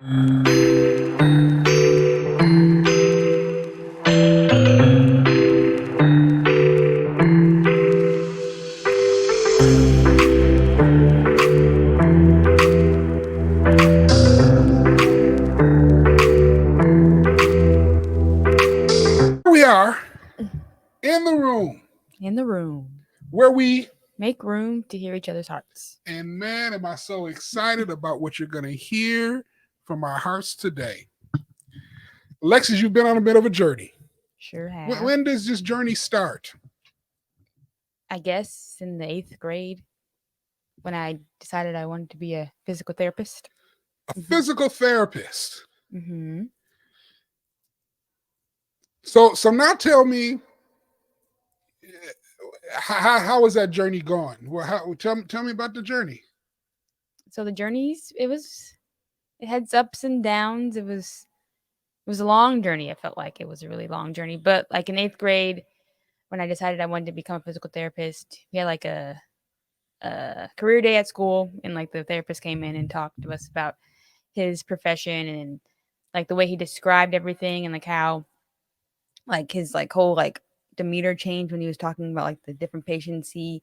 We are in the room In the room. where we, Make room to hear each other's hearts. and man, am I so excited about what you're going to hear from our hearts today. Alexis, you've been on a bit of a journey. Sure have. When does this journey start? I guess in the 8th grade when I decided I wanted to be a physical therapist. A physical therapist. Mm-hmm. So now tell me, how is that journey going? Well, tell me about the journey. So the journeys, it had ups and downs. It was a long journey. I felt like it was a really long journey. But like in 8th grade, when I decided I wanted to become a physical therapist, we had like a career day at school, and like the therapist came in and talked to us about his profession and like the way he described everything, and like how like his like whole like demeanor changed when he was talking about like the different patients he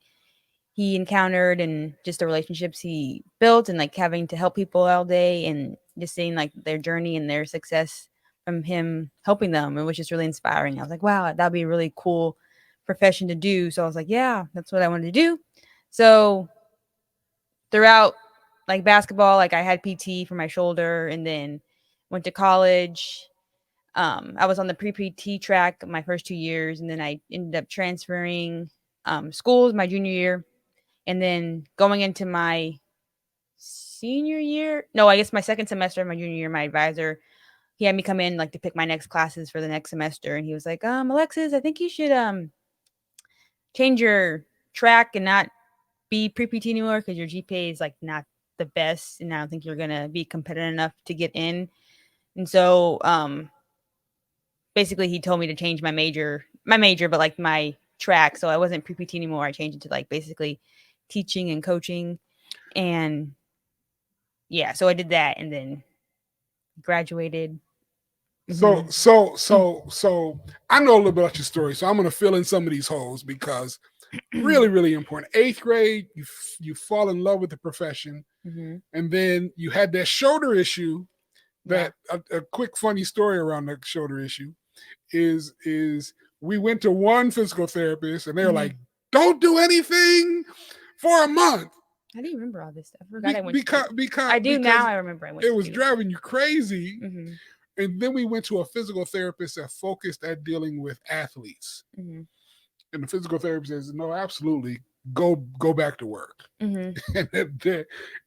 encountered and just the relationships he built and like having to help people all day and just seeing like their journey and their success from him helping them. It was just really inspiring. I was like, wow, that'd be a really cool profession to do. So I was like, yeah, that's what I wanted to do. So throughout like basketball, like I had PT for my shoulder, and then went to college. I was on the pre-PT track my first 2 years, and then I ended up transferring schools my junior year, and then going into my senior year. No, I guess my second semester of my junior year, my advisor, he had me come in like to pick my next classes for the next semester, and he was like, Alexis, I think you should change your track and not be pre-PT anymore because your GPA is like not the best, and I don't think you're gonna be competitive enough to get in. And so basically he told me to change my major, but like my track. So I wasn't pre-PT anymore. I changed it to like basically teaching and coaching. And yeah, so I did that and then graduated. So Mm-hmm. so so so I know a little bit about your story, so I'm going to fill in some of these holes because really, really important. 8th grade, you fall in love with the profession, Mm-hmm. and then you had that shoulder issue. That a quick funny story around the shoulder issue is we went to one physical therapist, and they were like, "Don't do anything for a month." How do you remember all this stuff? I forgot I went because I do now. I remember I went. It was driving you crazy. Mm-hmm. And then we went to a physical therapist that focused at dealing with athletes. Mm-hmm. And the physical therapist says, "No, absolutely, go back to work." Mm-hmm. And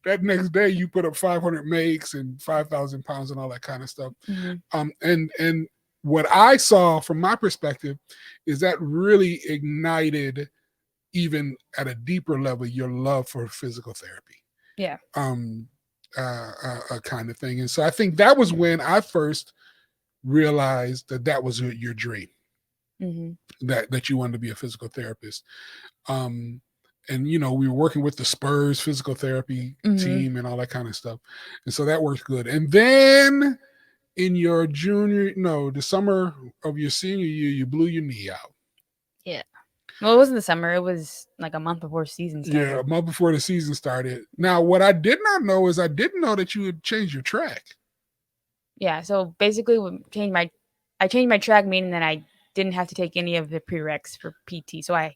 that next day, you put up 500 makes and 5,000 pounds and all that kind of stuff. Mm-hmm. And what I saw from my perspective is that really ignited, even at a deeper level, your love for physical therapy. Yeah. Kind of thing. And so I think that was when I first realized that was your dream, that you wanted to be a physical therapist. And we were working with the Spurs physical therapy team and all that kind of stuff, and so that worked good. And then in your the summer of your senior year, you blew your knee out. Yeah. Well, it wasn't the summer. It was like a month before season started. Yeah, a month before the season started. Now, what I did not know is I didn't know that you had changed your track. Yeah, so basically I changed my track, meaning that I didn't have to take any of the prereqs for PT. So I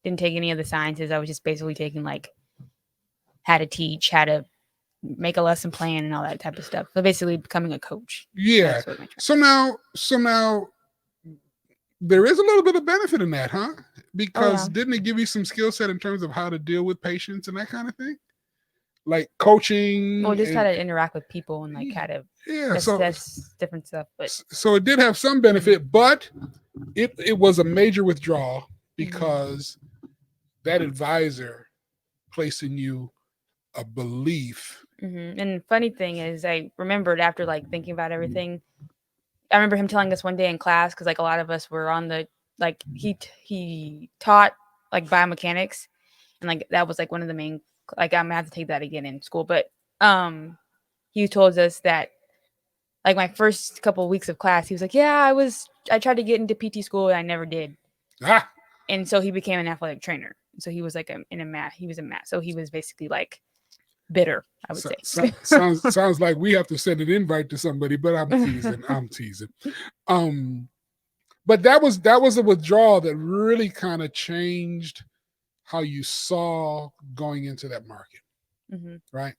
didn't take any of the sciences. I was just basically taking like how to teach, how to make a lesson plan and all that type of stuff. So basically becoming a coach. Yeah. So now there is a little bit of benefit in that, huh? Because didn't it give you some skill set in terms of how to deal with patients and that kind of thing? Like coaching. Well, just how to interact with people and like how to that's different stuff. But so it did have some benefit, but it was a major withdrawal because that advisor placed in you a belief. And the funny thing is, I remembered after like thinking about everything, I remember him telling us one day in class, because like a lot of us were on the like he taught like biomechanics, and like that was like one of the main, like I'm gonna have to take that again in school, but he told us that like my first couple of weeks of class, he was like, "Yeah, I tried to get into PT school and I never did." Ah, And so he became an athletic trainer. So he was like in a math. He was a math. So he was basically like bitter, I would say. sounds like we have to send an invite to somebody, but I'm teasing. I'm teasing. Um, but that was a withdrawal that really kind of changed how you saw going into that market, Mm-hmm. right?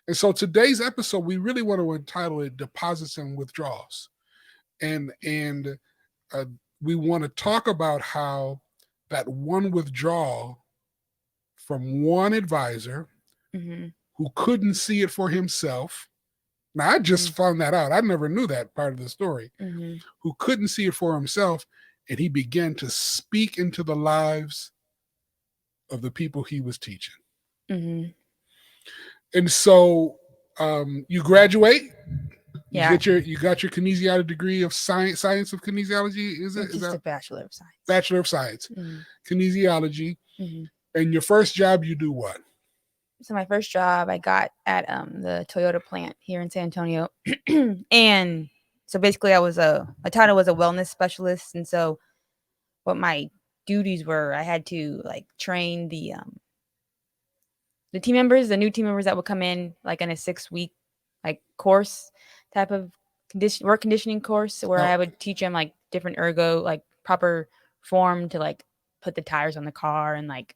And so today's episode, we really want to entitle it "Deposits and Withdrawals," and uh, we want to talk about how that one withdrawal from one advisor Mm-hmm. who couldn't see it for himself. Now, I just found that out. I never knew that part of the story. Mm-hmm. Who couldn't see it for himself, and he began to speak into the lives of the people he was teaching. Mm-hmm. And so you graduate, Yeah. you got your kinesiology degree of science of kinesiology. Is It's it? Is just that a Bachelor of Science. Bachelor of Science, kinesiology? Mm-hmm. And your first job, you do what? So my first job I got at the Toyota plant here in San Antonio, and so basically my title was a wellness specialist, and so what my duties were, I had to like train the team members, the new team members that would come in like in a 6-week like course type of work conditioning course where Now, I would teach them like different ergo, like proper form to like put the tires on the car and like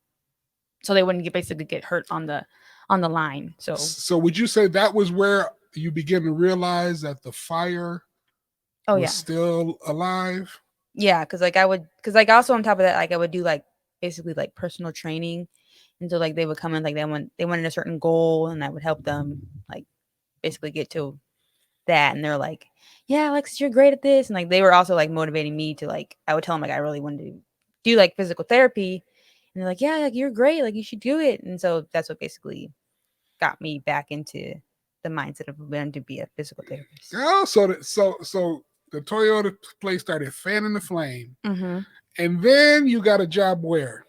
so they wouldn't basically get hurt on the line. So would you say that was where you began to realize that the fire Oh was yeah, still alive? yeah, because like also on top of that, like I would do like basically like personal training, and so like they would come in like they wanted a certain goal, and I would help them like basically get to that, and they're like, "Yeah, Alexis, you're great at this," and like they were also like motivating me to like I would tell them like I really wanted to do like physical therapy, and they're like, "Yeah, like you're great, like you should do it," and so that's what basically got me back into the mindset of wanting to be a physical therapist. Oh, so the Toyota place started fanning the flame, Mm-hmm. and then you got a job where?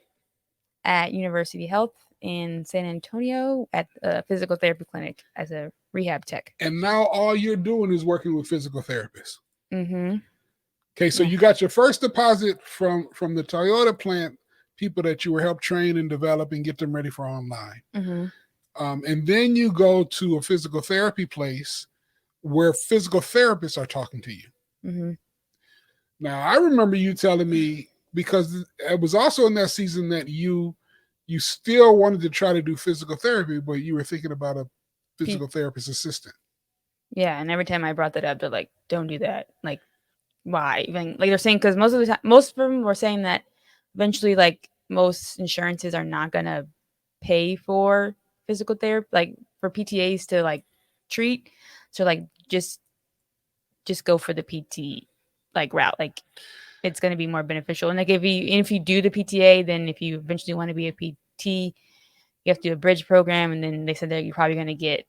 At University Health in San Antonio at a physical therapy clinic as a rehab tech. And now all you're doing is working with physical therapists. Mm-hmm. Okay, so Yeah. you got your first deposit from the Toyota plant, people that you were help train and develop and get them ready for online. Mm-hmm. And then you go to a physical therapy place where physical therapists are talking to you. Mm-hmm. Now, I remember you telling me, because it was also in that season that you still wanted to try to do physical therapy, but you were thinking about a physical therapist assistant. Yeah, and every time I brought that up, they're like, "Don't do that." Like, why? Even like they're saying because most of the time, most of them were saying that eventually, like most insurances are not gonna pay for physical therapy, like for PTAs to like treat. So like just go for the PT like route. Like it's going to be more beneficial. And like if you do the PTA, then if you eventually want to be a PT, you have to do a bridge program. And then they said that you're probably going to get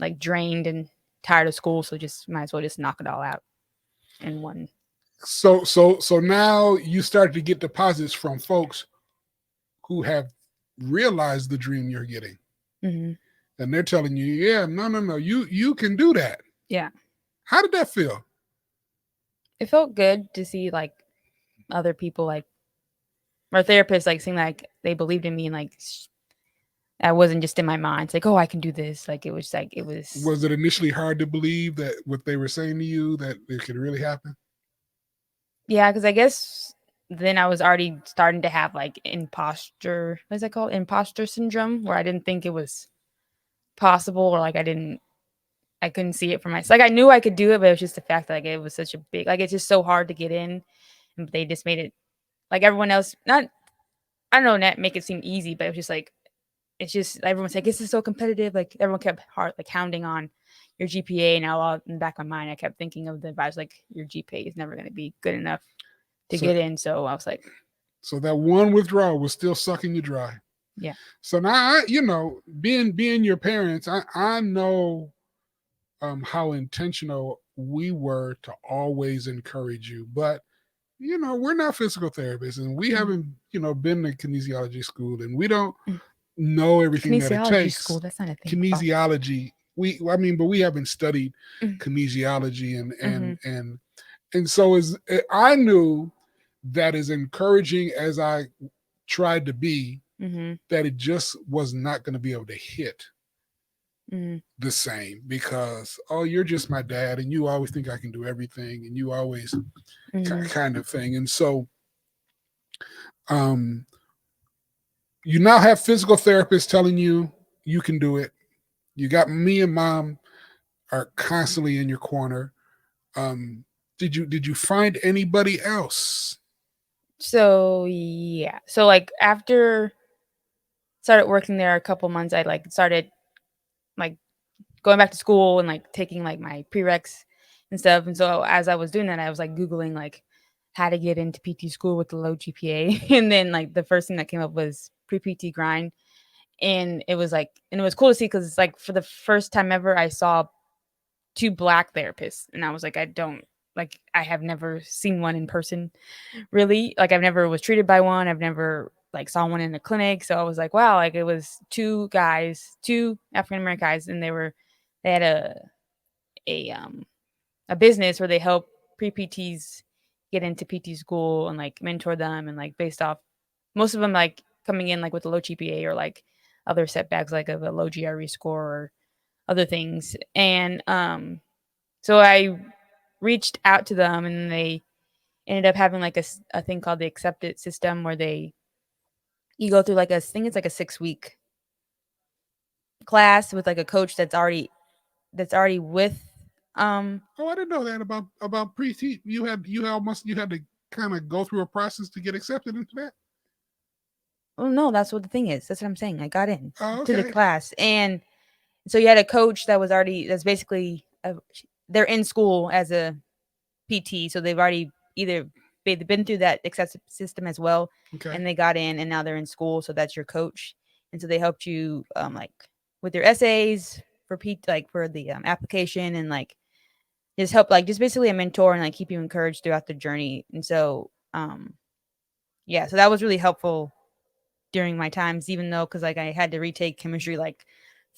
like drained and tired of school. So just might as well just knock it all out in one. So now you start to get deposits from folks who have realized the dream you're getting. Mm-hmm. And they're telling you, yeah, no, you can do that. Yeah. How did that feel? It felt good to see like other people like or therapists like seem like they believed in me and like I wasn't just in my mind. It's like, oh, I can do this. Like it was like it was. Was it initially hard to believe that what they were saying to you that it could really happen? Yeah, because I guess then I was already starting to have like imposter. What's that called? Imposter syndrome, where I didn't think it was possible, or like I couldn't see it for myself. Like I knew I could do it, but it was just the fact that like it was such a big, like it's just so hard to get in, and they just made it like everyone else. Not, I don't know, not make it seem easy, but it was just like it's just everyone's like this is so competitive. Like everyone kept hard like hounding on your GPA. Now all in the back of my mind, I kept thinking of the advice like your GPA is never going to be good enough to get in. So I was like, so that one withdrawal was still sucking you dry. yeah. So now being your parents, I know how intentional we were to always encourage you, but we're not physical therapists, and we haven't been to kinesiology school, and we don't know everything that it Kinesiology takes. school, that's not a thing. Kinesiology, I mean, but we haven't studied Mm. kinesiology Mhm. and so as I knew that as encouraging as I tried to be, Mhm. that it just was not going to be able to hit Mhm. the same because oh you're just my dad and you always think I can do everything and you always Mhm. kind of thing and so um you now have physical therapists telling you you can do it. You got me and mom are constantly in your corner. um did you find anybody else? So yeah. So like after started working there a couple months, I like started like going back to school and like taking like my prereqs and stuff. And so as I was doing that, I was like googling like how to get into PT school with the low GPA, and then like the first thing that came up was pre PT grind, and it was like, and it was cool to see because it's like for the first time ever, I saw two black therapists, and I was like, I don't like, I have never seen one in person, really. Like I've never was treated by one. I've never like saw one in the clinic. So I was like, wow, like it was two guys, two African American guys, and they had a um a business where they help pre PTs get into PT school and like mentor them and like based off most of them like coming in like with a low GPA or like other setbacks like of a low GRE score or other things. And so I reached out to them and they ended up having like a thing called the accepted system where they you go through like a I think it's like a 6 week class with like a coach that's already with Oh, I didn't know that about pre-T. You had to kind of go through a process to get accepted into that. oh no, that's what the thing is. That's what I'm saying. I got in Oh, to the okay. class, and so you had a coach that was already that's basically they're in school as a PT, so they've already either they've been through that accessible system as well, Okay. and they got in, and now they're in school, so that's your coach, and so they helped you like with your essays for like for the application, and like just help like just basically a mentor and like keep you encouraged throughout the journey, and so yeah, so that was really helpful during my times, even though because like I had to retake chemistry like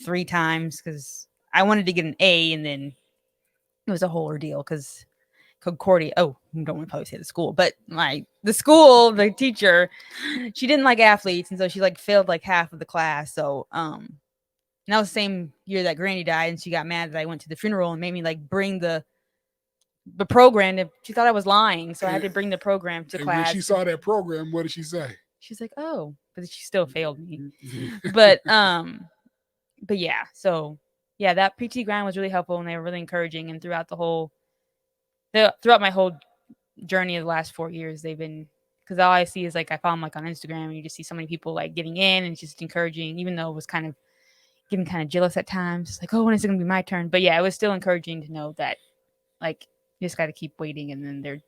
3 times because I wanted to get an A, and then it was a whole ordeal because Concordia. Oh, I don't want to probably say the school, but the school, the teacher, she didn't like athletes, and so she like failed like half of the class. So and that was the same year that Granny died, and she got mad that I went to the funeral and made me like bring the program. She thought I was lying, so I had And, to bring the program to and when she class. saw that program, what did she say? She's like, "Oh," but she still failed me. But but yeah, so yeah, that PT grind was really helpful, and they were really encouraging. And throughout my whole journey of the last 4 years, they've been because all I see is like I follow them like on Instagram, and you just see so many people like getting in, and it's just encouraging. Even though it was kind of getting kind of jealous at times, like oh, when is it gonna be my turn? But yeah, it was still encouraging to know that like you just got to keep waiting, and then they're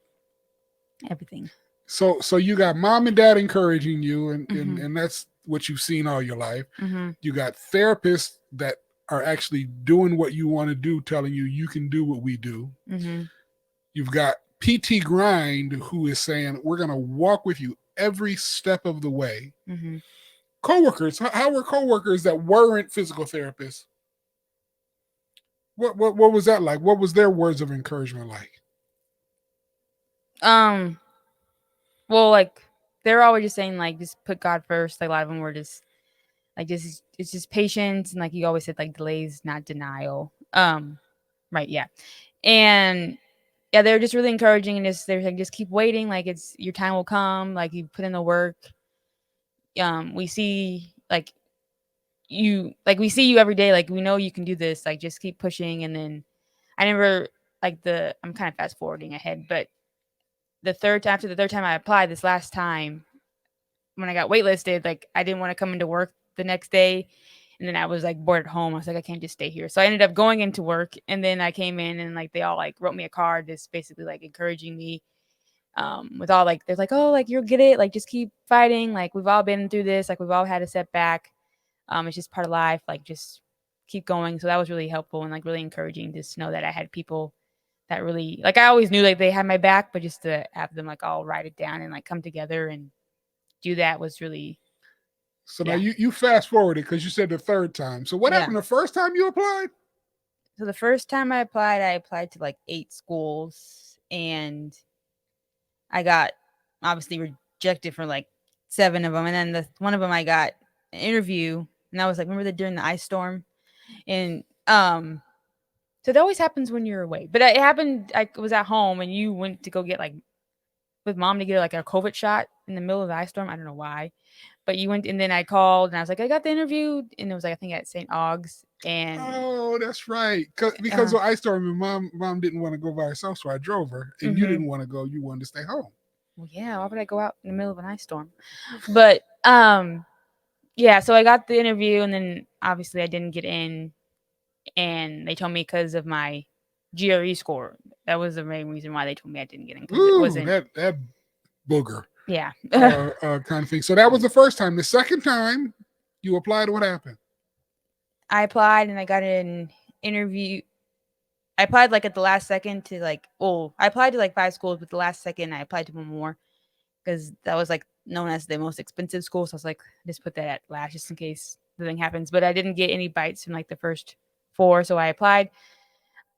everything. So you got mom and dad encouraging you, Mhm. and that's what you've seen all your life. Mhm. You got therapists that are actually doing what you want to do, telling you you can do what we do. Mhm. You've got PT Grind who is saying we're going to walk with you every step of the way. Mhm. Coworkers, how were coworkers that weren't physical therapists? What was that like? What was their words of encouragement like? Um. Well, like they're always just saying like just put God first. Like a lot of them were just like just it's just patience and like you always said like delays, not denial. Right, yeah. And yeah, they were just really encouraging and just they're like just keep waiting, like it's your time will come, like you put in the work. We see we see you every day, like we know you can do this, like just keep pushing. And then I never like the I'm kind of fast forwarding ahead, but after the third time I applied this last time when I got waitlisted, like I didn't want to come into work the next day. And then I was like bored at home. I was like, I can't just stay here. So I ended up going into work, and then I came in and like they all like wrote me a card just basically like encouraging me. With all like they're like, oh, like you'll get it, like just keep fighting. Like we've all been through this, like we've all had a setback. It's just part of life, like just keep going. So that was really helpful and like really encouraging just to know that I had people that really like I always knew like they had my back, but just to have them like all write it down and like come together and do that was really So now yeah. you fast forwarded because you said the third time. So what Yeah. happened the first time you applied? So the first time I applied to like 8 schools, and I got obviously rejected for like 7 of them, and then one of them I got an interview, and I was like, remember that during the ice storm, and so that always happens when you're away. But it happened. I was at home, and you went to go get like with mom to get like a COVID shot in the middle of the ice storm. I don't know why, but you went, and then I called, and I was like, I got the interview, and it was like I think at St. Aug's, and Oh, that's right. Because uh, of ice storm, and mom didn't want to go by herself, so I drove her, and you mm-hmm. didn't want to go. You wanted to stay home. Well, yeah, why would I go out in the middle of an ice storm? But yeah, so I got the interview, and then obviously I didn't get in, and they told me because of my GRE score. That was the main reason why they told me I didn't get in, because it Ooh, wasn't. that booger Yeah. kind of thing. So that was the first time. The second time you applied, what happened? I applied and I got an interview. I applied like at the last second to like, oh, I applied to like 5 schools, but the last second I applied to one more because that was like known as the most expensive school. So I was like, just put that at last just in case the thing happens. But I didn't get any bites from like the first 4. So I applied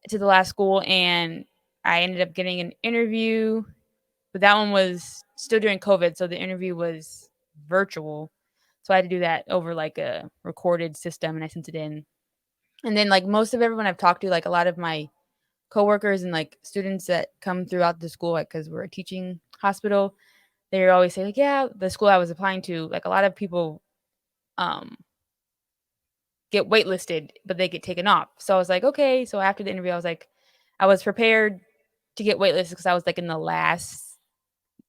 to the last school, and I ended up getting an interview. But that one was still during COVID. So the interview was virtual. So I had to do that over like a recorded system, and I sent it in. And then like most of everyone I've talked to, like a lot of my coworkers and like students that come throughout the school, like because we're a teaching hospital, they always say like, yeah, the school I was applying to, like a lot of people um get waitlisted, but they get taken off. So I was like, okay. So after the interview, I was like, I was prepared to get waitlisted because I was like in the last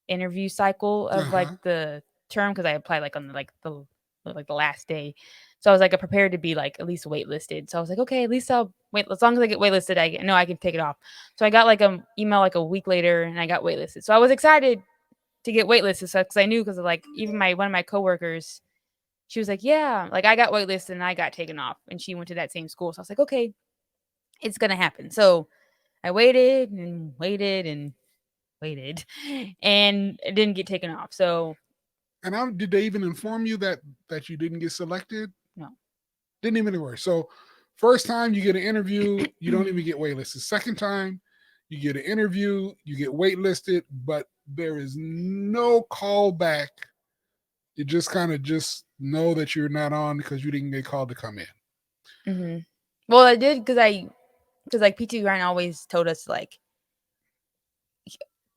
interview cycle Uh of like huh. the term, because I applied like on the last day. So I was like prepared to be like at least waitlisted. So I was like, okay, at least I'll wait. As long as I get waitlisted, I know I can take it off. So I got like a email like a week later, and I got waitlisted. So I was excited to get waitlisted, so because I knew, because like even my one of my coworkers, she was like, yeah, like I got waitlisted and I got taken off, and she went to that same school. So I was like, okay, it's gonna happen. So I waited and waited and waited, and it didn't get taken off. So And did they even inform you that you didn't get selected? no. Didn't even worry. So first time you get an interview, you don't even get waitlisted. Second time you get an interview, you get waitlisted, but there is no call back. You just kind of just know that you're not on because you didn't get called to come in. Mm-hmm. Well, I did because like PT Grind always told us to, like,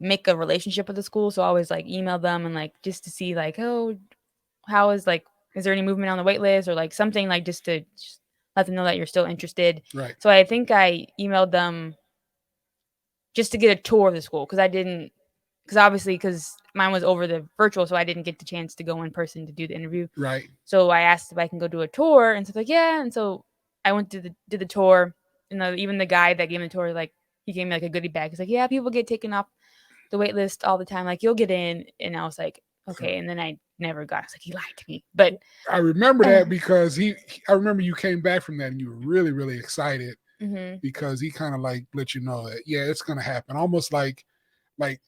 make a relationship with the school. So I always like email them and like just to see like, oh, how is there any movement on the wait list, or like something, like just to just let them know that you're still interested. Right. So I think I emailed them just to get a tour of the school, because I didn't, because obviously because mine was over the virtual, so I didn't get the chance to go in person to do the interview. Right. So I asked if I can go do a tour, and so like, yeah, and so I went to did the tour, and even the guy that gave me the tour, like he gave me like a goodie bag. He's like, yeah, people get taken off the wait list all the time, like you'll get in. And I was like, okay, and then I never got. I was like, he lied to me, but I remember that because I remember you came back from that and you were really, really excited mm-hmm. because he kind of like let you know that, yeah, it's going to happen. Almost like it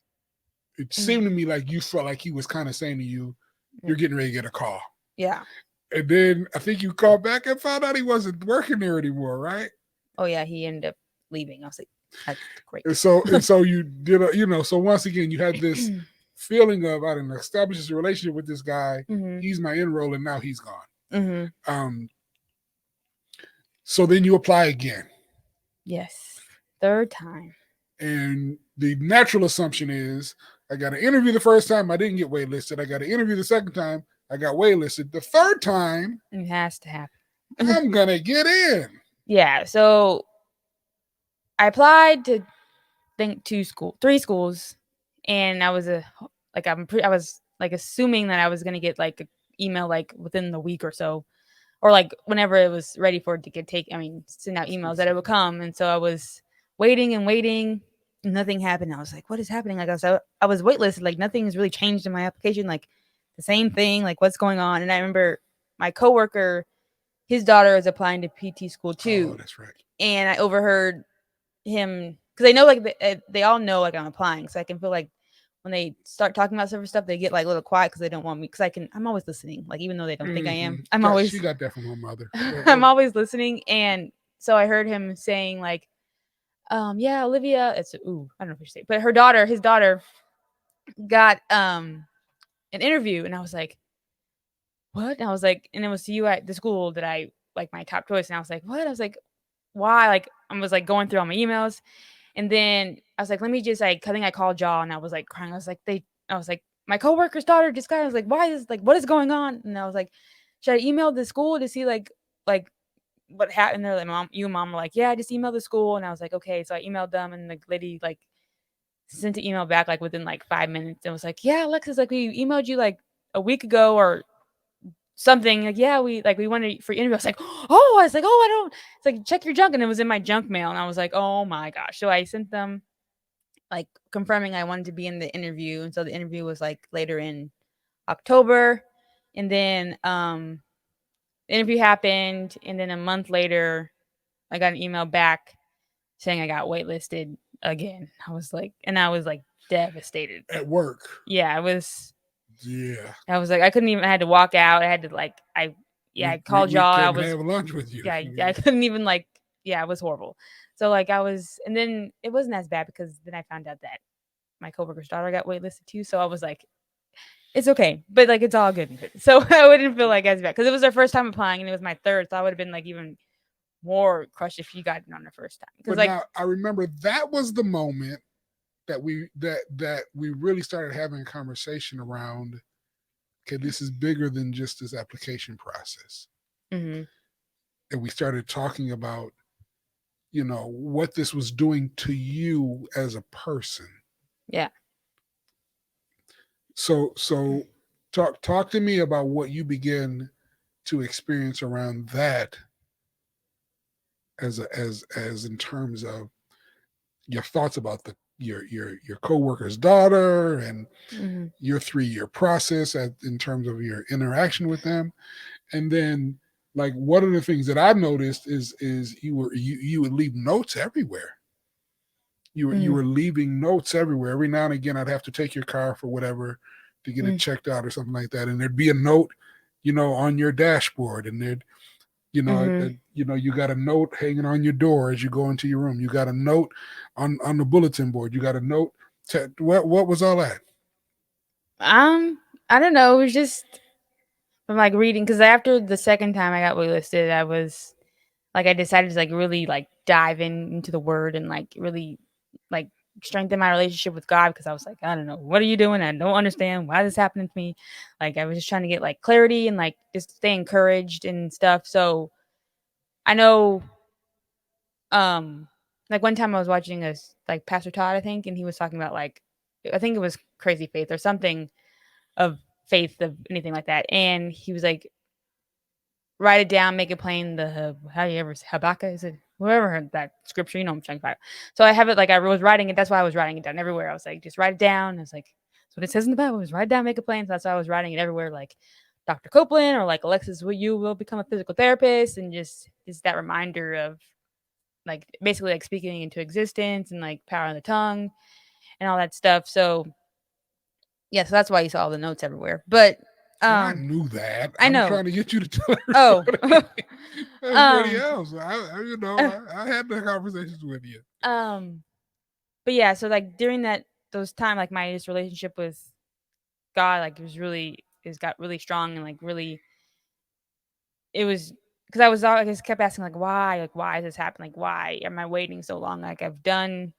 Mm-hmm. seemed to me like you felt like he was kind of saying to you, you're getting ready to get a call. Yeah. And then I think you called back and found out he wasn't working there anymore, right? Oh yeah, he ended up leaving. I was like, that's great. And so you did so once again you had this feeling of, I didn't establish this relationship with this guy. Mm-hmm. He's my enroll and now he's gone. Mm-hmm. So then you apply again. Yes. Third time. And the natural assumption is I got an interview the first time, I didn't get waitlisted. I got an interview the second time, I got waitlisted. The third time, It has to happen. I'm gonna get in. Yeah. So I applied to think 3 schools, and I was I was like assuming that I was gonna get like an email like within the week or so, or like whenever it was ready for it to get taken. I mean, send out emails that it would come, and so I was waiting and waiting. Nothing happened. I was like, "What is happening?" Like I was waitlisted. Like nothing has really changed in my application. Like the same thing. Like what's going on? And I remember my coworker, his daughter is applying to PT school Oh, too, that's right. and I overheard him, because I know like they all know like I'm applying, so I can feel like when they start talking about certain stuff, they get like a little quiet because they don't want me. Because I'm always listening. Like even though they don't think I am, I'm She always got that from her mother. I'm always listening. And so I heard him saying like, yeah, Olivia, it's ooh, I don't know if I should say, but her daughter, his daughter, got an interview, and I was like, what? And I was like, and it was you at the school that I like my top choice, and I was like, what? I was like, why? Like I was like going through all my emails, and then I was like, let me just like, I think I called y'all, and I was like crying. I was like, my coworker's daughter just got. I was like, why is like, what is going on? And I was like, should I email the school to see like what happened? They're like, mom, you and mom were like, yeah, I just emailed the school, and I was like, okay. So I emailed them, and the lady like sent an email back like within like 5 minutes, and was like, yeah, Alexis, like we emailed you like a week ago or something. Like, yeah, we wanted for interview. I was like, oh, I was like, oh, I don't. It's like check your junk, and it was in my junk mail, and I was like, oh my gosh. So I sent them like confirming I wanted to be in the interview, and so the interview was like later in October, and then the interview happened, and then a month later, I got an email back saying I got waitlisted again. I was like devastated. At work. Yeah, Yeah. I was like, I couldn't even. I had to walk out. I had to like, I called We y'all. I couldn't was, have lunch with you. yeah, I couldn't even like, yeah, it was horrible. So like I was, and then it wasn't as bad because then I found out that my coworker's daughter got waitlisted too. So I was like, it's okay, but like it's all good. So I wouldn't feel like as bad because it was her first time applying and it was my third. So I would have been like even more crushed if she got it on the first time. Because But like, now I remember that was the moment that we really started having a conversation around, okay, this is bigger than just this application process. mm-hmm. And we started talking about, what this was doing to you as a person. Yeah. So talk to me about what you begin to experience around that, as in terms of your thoughts about your coworker's daughter and Mm-hmm. your 3-year process in terms of your interaction with them. And then, like, one of the things that I noticed is you would leave notes everywhere. You Mm-hmm. were leaving notes everywhere. Every now and again, I'd have to take your car for whatever to get it checked out or something like that, and there'd be a note, on your dashboard, and there'd Mm-hmm. you got a note hanging on your door as you go into your room. You got a note on the bulletin board. You got a note. What was all that? I don't know. It was just from like reading because after the second time I got waitlisted, I was like, I decided to like really like dive into the word and like really like strengthen my relationship with God because I was like, I don't know, what are you doing? I don't understand why this happening to me. Like I was just trying to get like clarity and like just stay encouraged and stuff. So I know, like one time I was watching this like Pastor Todd, I think, and he was talking about like I think it was crazy faith or something of faith of anything like that, and he was like write it down, make it plain. The how you ever say Habakkuk is it? Whoever heard that scripture, you know what I'm talking about. So I have it like I was writing it. That's why I was writing it down everywhere. I was like, just write it down. It's like that's what it says in the Bible. Is write it down, make it plain. So that's why I was writing it everywhere, like Dr. Copeland or like Alexis, you will become a physical therapist, and just that reminder of like basically like speaking into existence and like power of the tongue and all that stuff. So yeah, so that's why you saw all the notes everywhere. But Well, I knew that. I I'm know. trying to get you to tell Oh. everybody else. I had the conversations with you. But yeah, so like during those time, like my just relationship with God, like it got really strong and like really, it was because I just kept asking like why is this happening? Like why am I waiting so long? Like I've done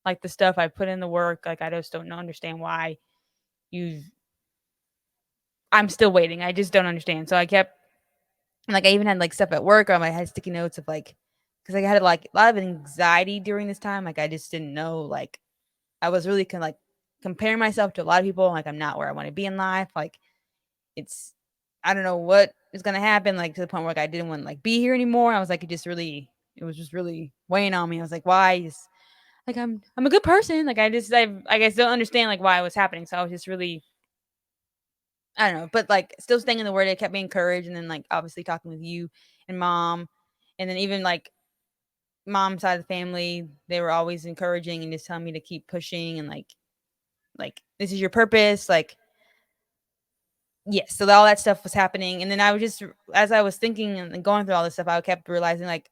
like the stuff I put in the work, like I just don't understand why you I'm still waiting. I just don't understand. So I kept like I even had like stuff at work. I had sticky notes of like because I had like a lot of anxiety during this time. Like I just didn't know like I was really like comparing myself to a lot of people. Like I'm not where I want to be in life. Like it's I don't know what is gonna happen. Like to the point where like I didn't want to like be here anymore. I was like it was just really weighing on me. I was like, why is like I'm a good person. Like I guess don't understand like why it was happening. So I was just really I don't know, but like still staying in the word. It kept me encouraged, and then like obviously talking with you and mom, and then even like mom's side of the family, they were always encouraging and just telling me to keep pushing and like this is your purpose, like yes. So all that stuff was happening, and then I was just as I was thinking and going through all this stuff, I kept realizing like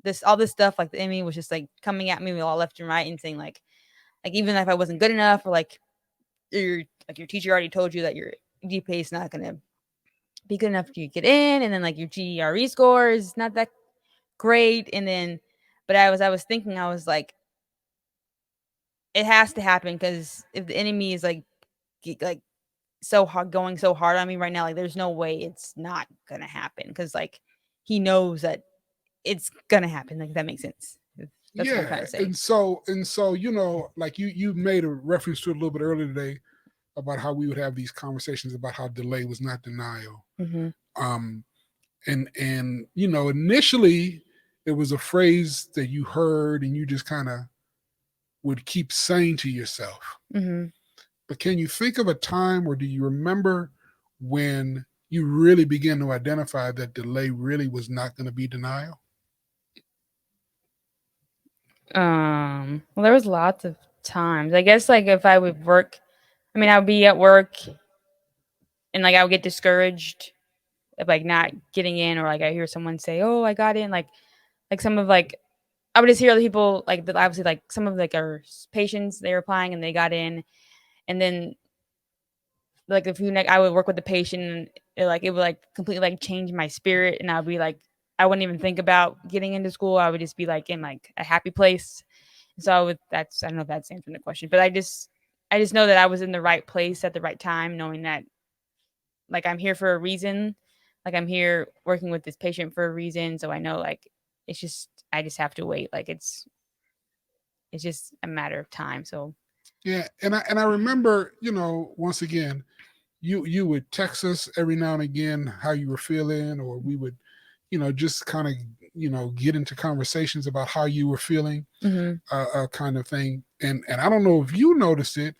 this all this stuff, like the enemy was just like coming at me all left and right and saying like even if I wasn't good enough, or your teacher already told you that your GPA is not gonna be good enough to get in, and then like your GRE score is not that great, and then but I was thinking, I was like, it has to happen, because if the enemy is like so hard, going so hard on me right now, like there's no way it's not gonna happen, because like he knows that it's gonna happen. Like, that makes sense. That's what I'm trying Yeah, to say. and so like you made a reference to it a little bit earlier today about how we would have these conversations about how delay was not denial. Mm-hmm. Um, and initially it was a phrase that you heard and you just kind of would keep saying to yourself. Mm-hmm. But can you think of a time, or do you remember when you really began to identify that delay really was not going to be denial? Well, there was lots of times. I guess like if I would work, I mean, I would be at work and like I would get discouraged of like not getting in, or like I hear someone say, "Oh, I got in." Like some of like I would just hear other people like that. Obviously, like some of like our patients, they were applying and they got in, and then like if you I would work with the patient, and it would like completely like change my spirit, and I'd be like, I wouldn't even think about getting into school. I would just be like in like a happy place. So I don't know if that's answering the question, but I just know that I was in the right place at the right time, knowing that like I'm here for a reason. Like I'm here working with this patient for a reason. So I know like I just have to wait. Like it's just a matter of time. So Yeah, and I remember, once again, you would text us every now and again how you were feeling, or we would, just kind of, get into conversations about how you were feeling, mm-hmm. kind of thing. And I don't know if you noticed it,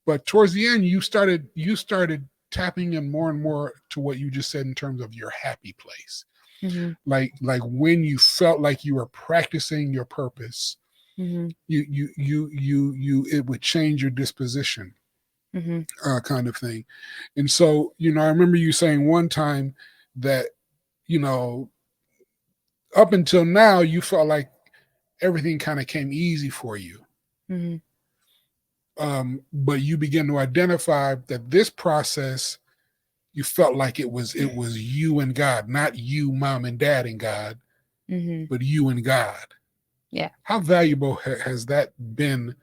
but towards the end, you started tapping in more and more to what you just said in terms of your happy place, Mm-hmm. like when you felt like you were practicing your purpose, Mm-hmm. you it would change your disposition, Mm-hmm. kind of thing. And so, I remember you saying one time that, you know, up until now, you felt like everything kind of came easy for you. Mm-hmm. But you begin to identify that this process, you felt like it was you and God, not you, mom and dad and God, Mm-hmm. but you and God. Yeah. How valuable has that been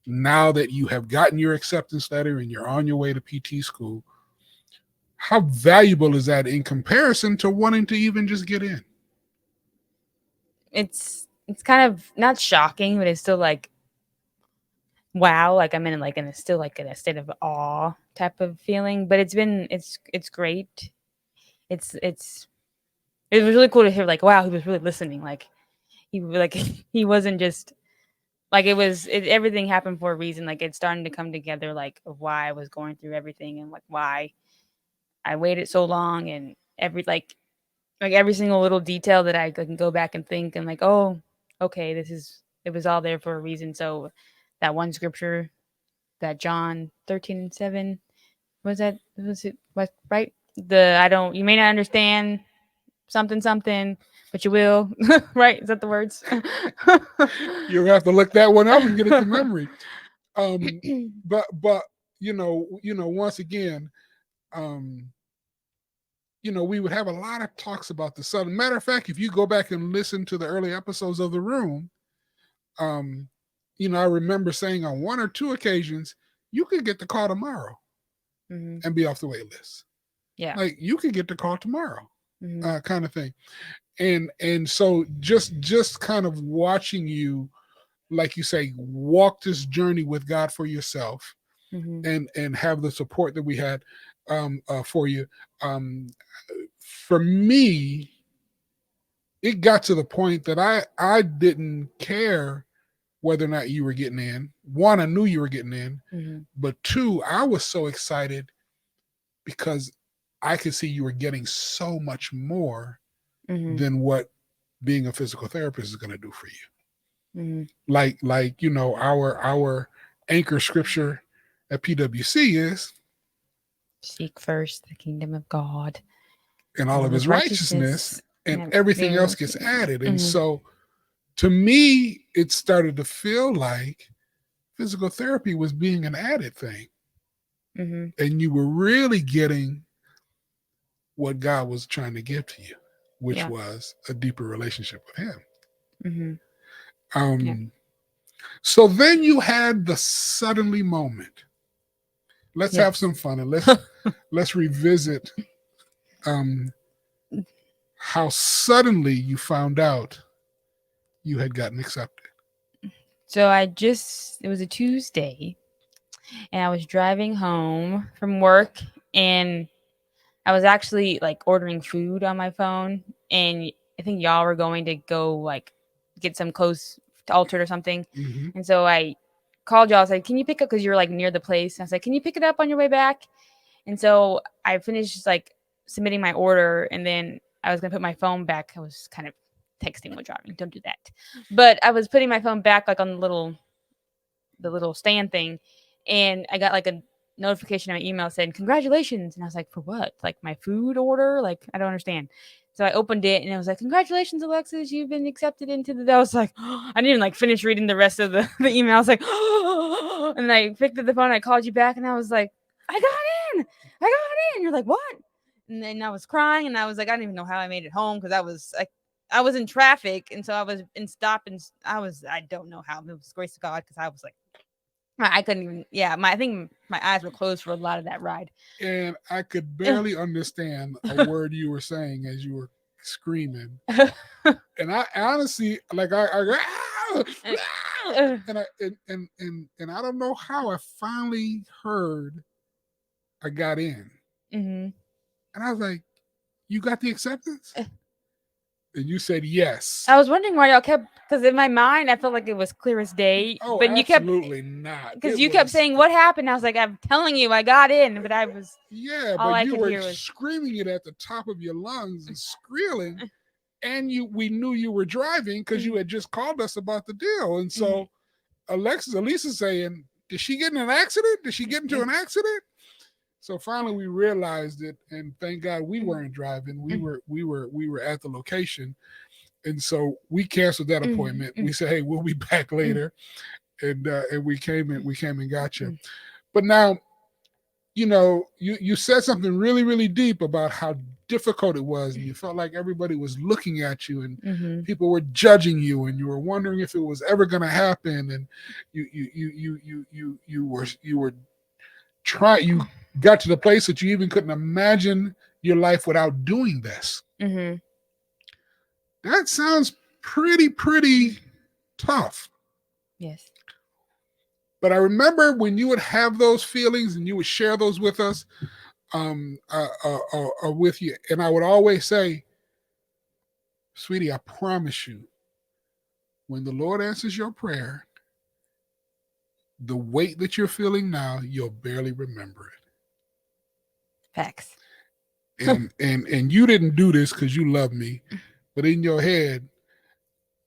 now that you have gotten your acceptance letter and you're on your way to PT school? How valuable is that in comparison to wanting to even just get in? It's kind of not shocking, but it's still like wow, like I'm in like in a still like in a state of awe type of feeling. But it's great. It's it was really cool to hear like wow, he was really listening. Like like he wasn't just like everything happened for a reason. Like it's starting to come together, like of why I was going through everything, and like why I waited so long, and like every single little detail that I can go back and think and like, oh, okay, it was all there for a reason. So that one scripture, that John 13:7, was it what right? The I don't you may not understand something something, but you will. Right? Is that the words? You'll have to look that one up and get it to memory. Um, but once again, um, we would have a lot of talks about the Southern. Matter of fact, if you go back and listen to the early episodes of The Room, um, I remember saying on one or two occasions, you could get the call tomorrow Mm-hmm. and be off the wait list. Yeah. Like you could get the call tomorrow, Mm-hmm. kind of thing. And so just kind of watching you, like you say, walk this journey with God for yourself, Mm-hmm. and have the support that we had, for you. Um, for me, it got to the point that I didn't care whether or not you were getting in. One, I knew you were getting in, Mm-hmm. but two, I was so excited because I could see you were getting so much more Mm-hmm. than what being a physical therapist is going to do for you. Mm-hmm. Like our anchor scripture at PWC is, Seek first the kingdom of God in all and of his his righteousness, righteousness, and And everything being else able gets to. added. And Mhm. so to me, it started to feel like physical therapy was being an added thing. Mhm. And you were really getting what God was trying to give to you, which Yeah. was a deeper relationship with Him. Mhm. Yeah. Um, so then you had the suddenly moment. Let's have Yes. some fun and let's revisit um, how suddenly you found out you had gotten accepted. So it was a Tuesday, and I was driving home from work, and I was actually like ordering food on my phone, and I think y'all were going to go like get some clothes altered or something. Mm-hmm. And so I called y'all. I said, "Can you pick up?" Because you were like near the place. And I said, "Can you pick it up on your way back?" And so I finished like submitting my order, and then I was gonna put my phone back. I was kind of texting while driving. Don't do that. But I was putting my phone back like on the little stand thing, and I got like a notification on my email saying congratulations, and I was like, for what? Like my food order? Like I don't understand. So I opened it and it was like, congratulations, Alexis, you've been accepted into the. I was like, I didn't even like finish reading the rest of the email. I was like, and then I picked up the phone. I called you back and I was like, I got in. I got in. You're like, what? And then I was crying and I was like, I don't even know how I made it home because I was like, I was in traffic and so I was in stop and I don't know how. It was grace of God because I was like, I couldn't even. Yeah, I think my eyes were closed for a lot of that ride. And I could barely understand a word you were saying as you were screaming. And I honestly, like, and I and I don't know how I finally heard I got in, Mhm. and I was like, "You got the acceptance?" And you said yes. I was wondering why y'all kept because in my mind I felt like it was clear as day, Oh, but you kept absolutely not. because It you kept was saying what happened. I was like, I'm telling you, I got in, but I was yeah, all but I you could were hear was. screaming it at the top of your lungs and squealing, and we knew you were driving because you Mhm. had just called us about the deal, and Mhm. so Alisa saying, "Did she get in an accident? Did she get into an accident?" So finally, we realized it, and thank God we weren't driving. We were at the location, and so we canceled that appointment. We said, "Hey, we'll be back later," and we came and got you. But now, you said something really really deep about how difficult it was, and you felt like everybody was looking at you, and Mhm. people were judging you, and you were wondering if it was ever going to happen, and you were trying. You got to the place that you even couldn't imagine your life without doing this. Mhm. That sounds pretty tough. Yes. But I remember when you would have those feelings and you would share those with us, with you, and I would always say, "Sweetie, I promise you, when the Lord answers your prayer, the weight that you're feeling now, you'll barely remember it." Facts. And you didn't do this because you love me, but in your head,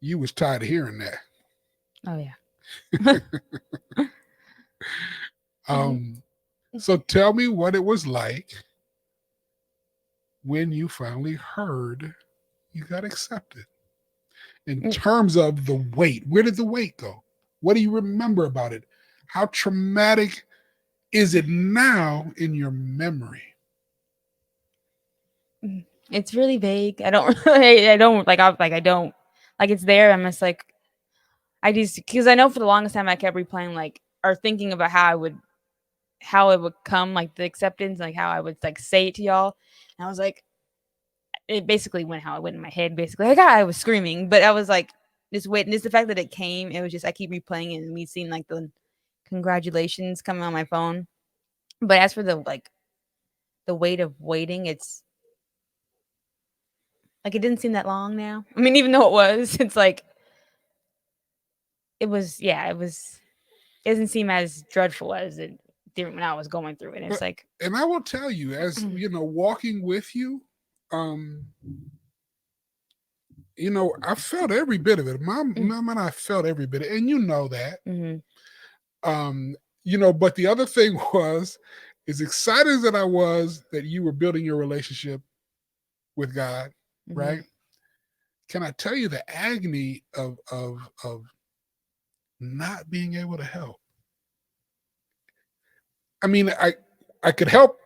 you was tired of hearing that. Oh yeah. Um, so tell me what it was like when you finally heard you got accepted. In terms of the weight, where did the weight go? What do you remember about it? How traumatic is it now in your memory? It's really vague. I don't. I don't like. I don't like. It's there. I'm just like. I just because I know for the longest time I kept replaying like or thinking about how it would come like the acceptance like how I would like say it to y'all, and I was like, it basically went how it went in my head. Basically, like I was screaming, but I was like, just wait. And just the fact that it came, it was just I keep replaying it and me seeing like the congratulations coming on my phone. But as for the weight of waiting, it's like it didn't seem that long now. I mean, even though it was, it's like it was. Yeah, it was. It doesn't seem as dreadful as it did when I was going through it. It's But like, and I will tell you, as walking with you, um, I felt every bit of it. My mom and I felt every bit of it, and you know that. mm-hmm, Um, but the other thing was, as excited as that I was that you were building your relationship with God, mm-hmm, right? can I tell you the agony of not being able to help? I mean, I could help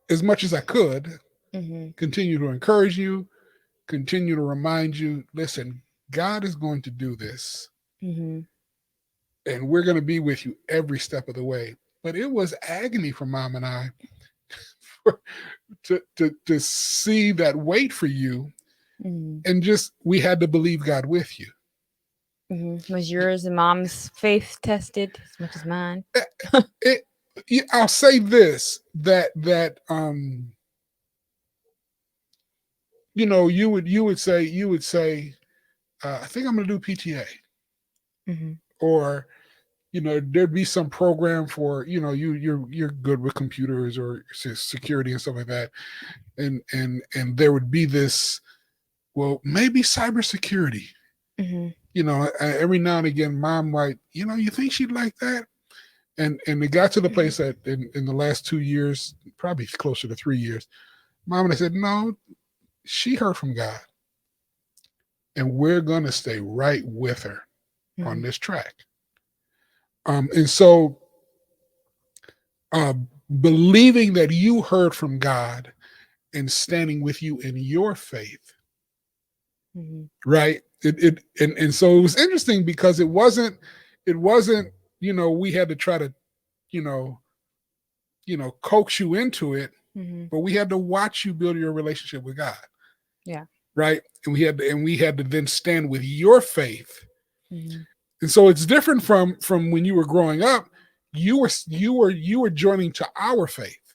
as much as I could, continue to encourage you, continue to remind you, listen, God is going to do this. And we're going to be with you every step of the way. But it was agony for Mom and I to see that wait for you. And just, we had to believe God with you. Was yours and Mom's faith tested as much as mine? I'll say this, that you would say, I think I'm going to do PTA, or there'd be some program for you're good with computers or security and stuff like that, and there would be this, well, maybe cybersecurity. Every now and again, Mom might, you think she'd like that, and it got to the place that in the last 2 years, probably closer to 3 years, Mom and I said, no, she heard from God, and we're gonna stay right with her on this track. And so, believing that you heard from God and standing with you in your faith, right? And so it was interesting because it wasn't we had to try to coax you into it, but we had to watch you build your relationship with God. Yeah. Right. And we had to then stand with your faith. And so it's different from when you were growing up. You were joining to our faith,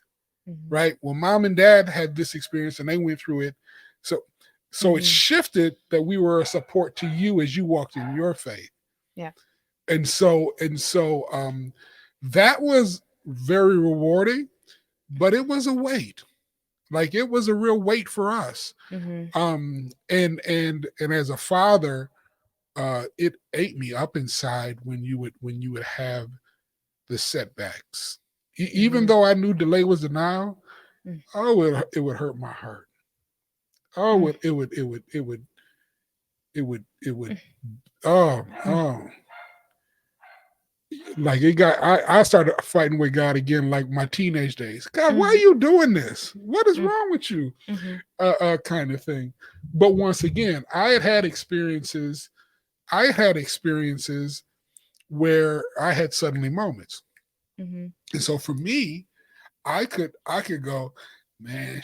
right? Well, Mom and Dad had this experience and they went through it. So it shifted that we were a support to you as you walked in your faith. Yeah. And so that was very rewarding, but it was a weight. Like, it was a real weight for us. And as a father, it ate me up inside when you would have the setbacks. Even though I knew delay was denial, it would hurt my heart. It would like it got. I started fighting with God again, like my teenage days. God, why are you doing this? What is wrong with you? Kind of thing. But once again, I had experiences where I had suddenly moments. And so for me, I could go, man,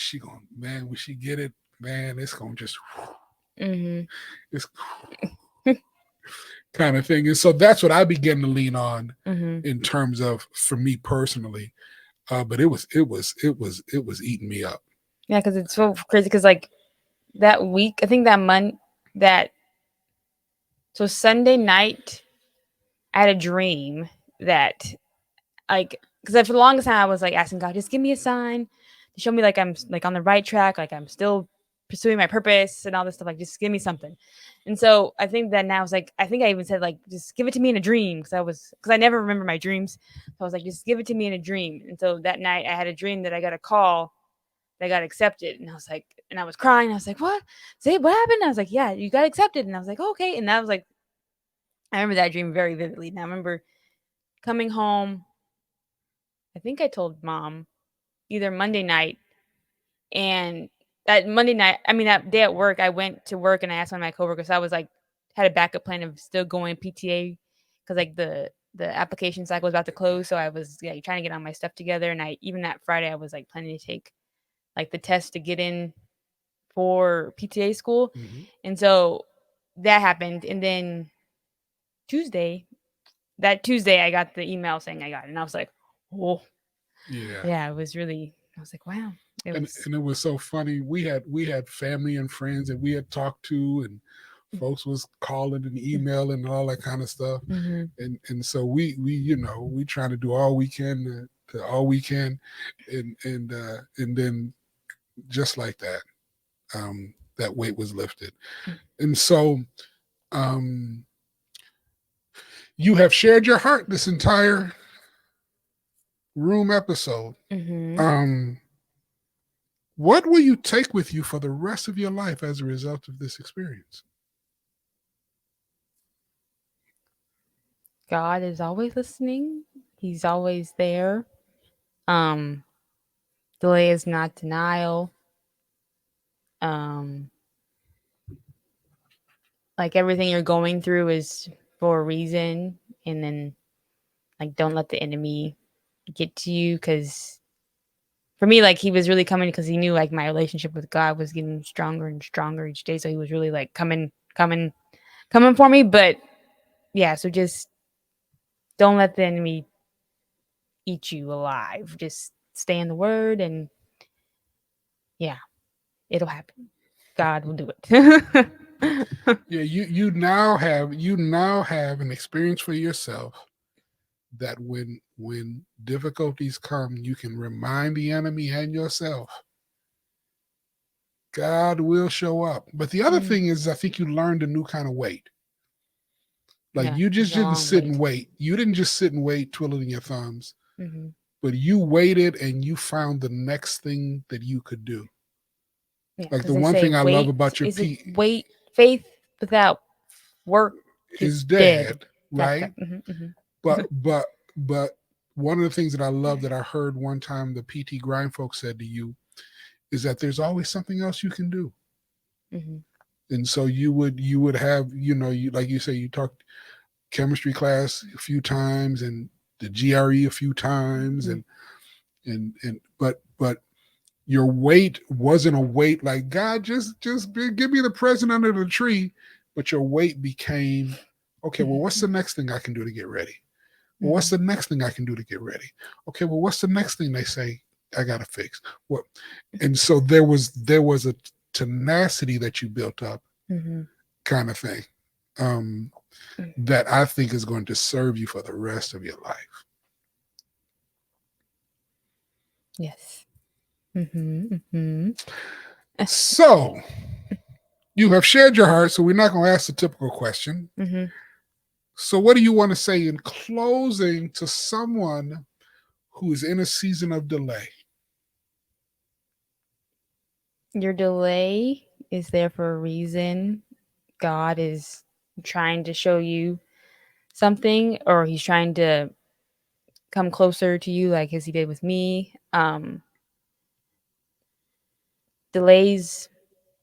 when she get it, man, it's gonna just it's kind of thing. And so that's what I began to lean on in terms of, for me personally. But it was eating me up. Yeah, because it's so crazy. Because like that week, I think so Sunday night, I had a dream that, like, because for the longest time I was like asking God, just give me a sign to show me like I'm like on the right track, like I'm still pursuing my purpose and all this stuff. Like, just give me something. And so I think that now it's like, I think I even said like, just give it to me in a dream, because I never remember my dreams. So I was like, just give it to me in a dream. And so that night I had a dream that I got a call that got accepted, and I was like, and I was crying. I was like, what? Say, what happened? I was like, yeah, you got accepted. And I was like, oh, okay. And that was like, I remember that dream very vividly. And I remember coming home. I think I told Mom either Monday night, and that Monday night, I mean, that day at work, I went to work and I asked one of my coworkers. I was like, had a backup plan of still going PTA, because like the application cycle was about to close. So I was trying to get all my stuff together. And even that Friday, I was like planning to take like the test to get in for PTA school. And so that happened. And then that Tuesday, I got the email saying I got it. And I was like, oh, yeah, it was really, I was like, wow. And it was so funny. We had family and friends that we had talked to, and folks was calling and emailing and all that kind of stuff. And so we trying to do all we can to all we can, and then just like that, that weight was lifted. And so you have shared your heart this entire room episode. What will you take with you for the rest of your life as a result of this experience? God is always listening. He's always there. Um, delay is not denial. Um, like everything you're going through is for a reason, and then like don't let the enemy get to you, because for me, like he was really coming because he knew like my relationship with God was getting stronger and stronger each day. So he was really like coming for me. But yeah, so just don't let the enemy eat you alive. Just stay in the word, and yeah, it'll happen. God will do it. Yeah, you now have an experience for yourself that when difficulties come, you can remind the enemy and yourself, God will show up. But the other Mm. thing is, I think you learned a new kind of wait. Like Yeah, you it's just a didn't long sit and wait. wait. You didn't just sit and wait, twiddling your thumbs, Mm-hmm. but you waited and you found the next thing that you could do. Yeah, Like because the they one say thing I love wait about your is it P wait faith without work is is dead. dead, That's that. right? Mm-hmm. But one of the things that I love that I heard one time the PT Grind folks said to you is that there's always something else you can do. Mm-hmm. And so you would have, you like you say, you talked chemistry class a few times and the GRE a few times, Mm-hmm. and but your weight wasn't a weight like God just give me the present under the tree, but your weight became, okay, well, what's the next thing I can do to get ready? Well, what's Mm-hmm. the next thing I can do to get ready? Okay, well, what's the next thing they say I gotta fix? What? And so there was a tenacity that you built up, Mm-hmm. kind of thing, um, that I think is going to serve you for the rest of your life. Yes. Mm-hmm. Mm-hmm. So you have shared your heart, so we're not going to ask the typical question. Mm-hmm. So, what do you want to say in closing to someone who is in a season of delay? Your delay is there for a reason. God is trying to show you something, or he's trying to come closer to you like as he did with me. Delays,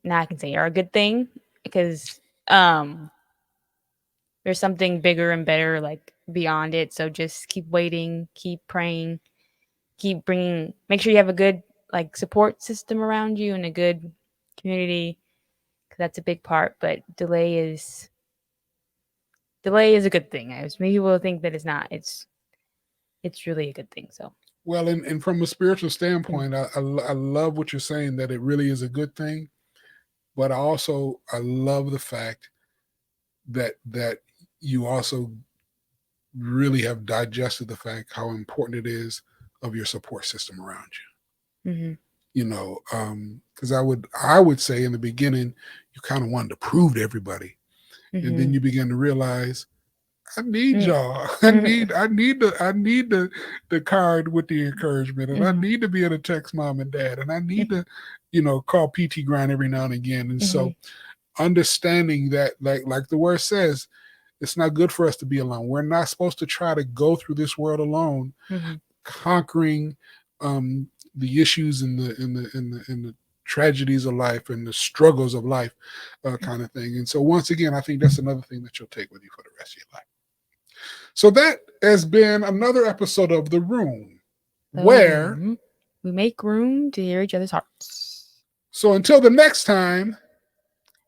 now I can say, are a good thing, because um there's something bigger and better like beyond it. So just keep waiting, keep praying, keep bringing, make sure you have a good like support system around you and a good community, because that's a big part. But delay is a good thing. Maybe people think that it's not. It's really a good thing. So Well, and from a spiritual mm, standpoint, I love what you're saying, that it really is a good thing. But I love the fact that you also really have digested the fact how important it is of your support system around mm-hmm, you. Because I would say in the beginning you kind of wanted to prove to everybody, and mm-hmm, then you begin to realize I need mm, y'all. mm-hmm, I need the card with the encouragement, and I mm-hmm, need to be able to text mom and dad, and I need mm-hmm, to, call PT Grind every now and again. And mm-hmm, so understanding that, like the word says, it's not good for us to be alone. We're not supposed to try to go through this world alone, mm-hmm. conquering the issues and the tragedies of life and the struggles of life, kind of thing. And so once again, I think that's another thing that you'll take with you for the rest of your life. So that has been another episode of The Room, The where, room. We make room to hear each other's hearts. so until the next time,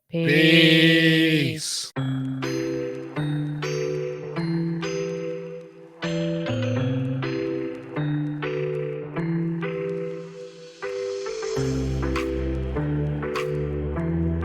Peace. peace.